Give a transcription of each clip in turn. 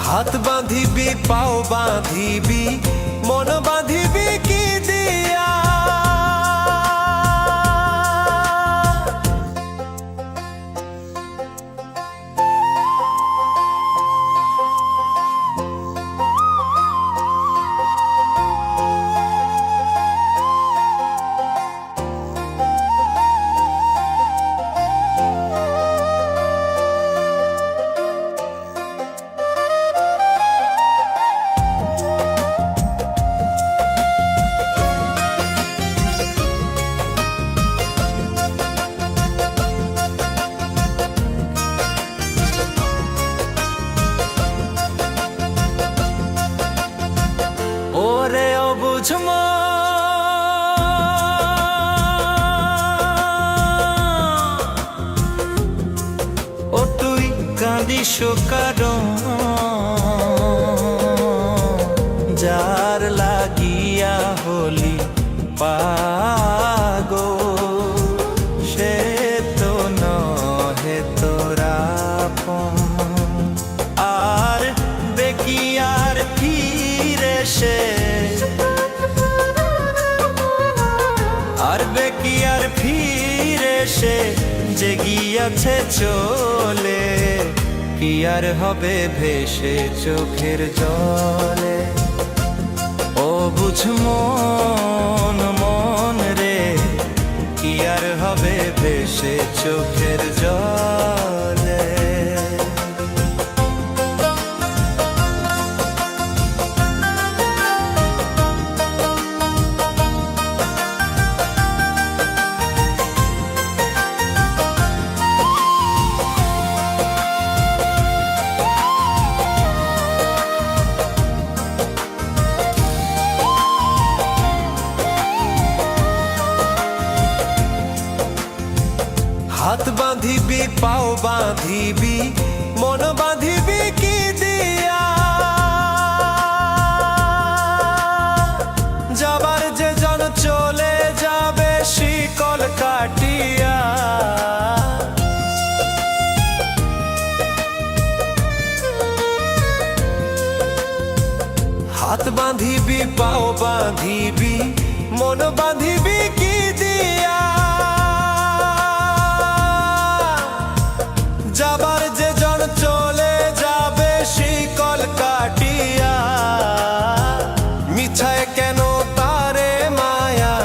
হাত বাঁধিবি পাও বাঁধিবি মন বাঁধিবি কি দিয়া? ওরে অবুঝ ও তুই কাঁদিস কারণ যার লাগিয়া হলি পাগল সে তো নহে তোরা আপন। আর দেখি আর ফিরে সে কি আর ফিরে সে যে গিয়াছে চলে, কি আর হবে ভেসে চোখের জলে। ও বুঝ মন মন রে, কি আর হবে ভেসে চোখের জলে। হাত বাঁধিবি পাও বাঁধিবি মন বাঁধিবি কি দিয়া? যাবার যে জন চলে যাবে শিকল কাটিয়া। হাত বাঁধিবি পাও বাঁধিবি মন বাঁধিবি কি দিয়া? যাবার যে জন চলে যাবে শিকল কাটিয়া। মিছায় কেন তারে মায়া,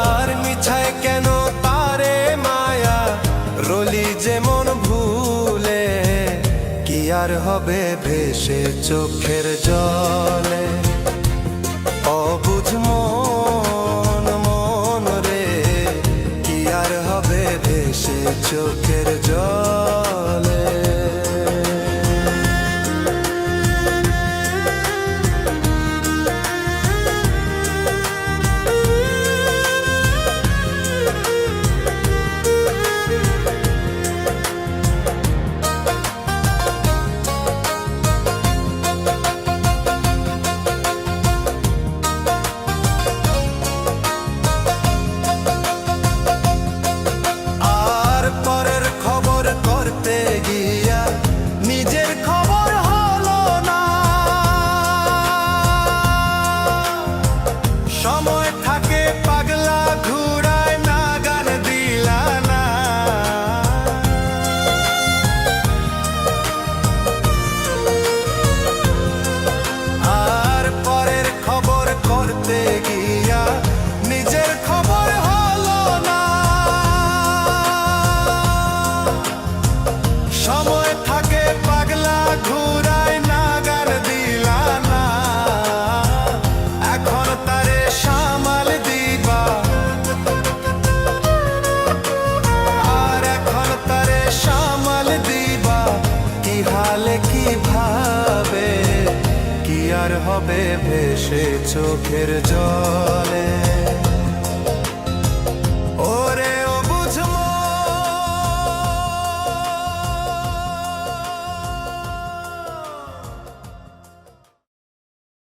আর মিছায় কেন তারে মায়া, রলি যেমন ভুলে, কি আর হবে ভেসে চোখের জলে। অবুঝ মন মন রে, কি আর হবে ভেসে চোখের জলে। হবে ভেসে চোখের জল।